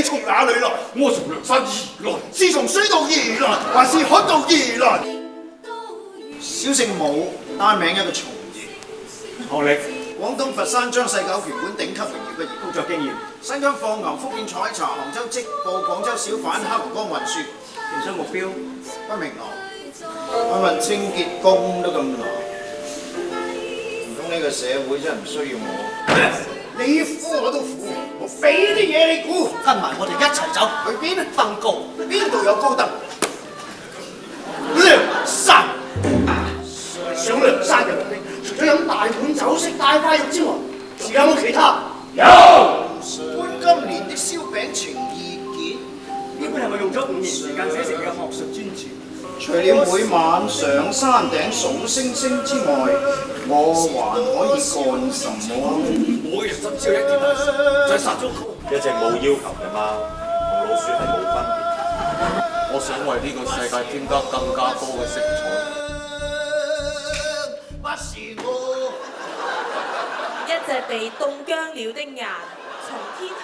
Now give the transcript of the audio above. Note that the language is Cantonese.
從哪裏來？我從梁山而來。是從水道而來，還是海道而來？小姓武，單名一個從字。學歷、廣東佛山張世九拳館頂級榮譽畢業。工作經驗、新疆放牛、福建採茶、杭州織布、廣州小販、黑龍江運輸。人生目標不明朗。我問清潔工都咁難，唔通呢個社會真係唔需要我？你苦我都苦，我俾啲嘢你估，跟埋我哋一齊走去邊啊？登高，邊度有高登？梁山。上梁山嘅目的，除咗飲大碗酒食大塊肉之外，仲有冇其他？有。潘金蓮的燒餅情意結，呢本係咪用咗5年時間寫成嘅學術專著？除了每晚上山頂數星星之外，我還可以幹什麼？我嘅人生只有一件大事，就係殺咗佢。一隻冇要求嘅貓，同老鼠係冇分別。我想為呢個世界添加更加多嘅色彩。不是我。一隻被凍僵了的雁，從天空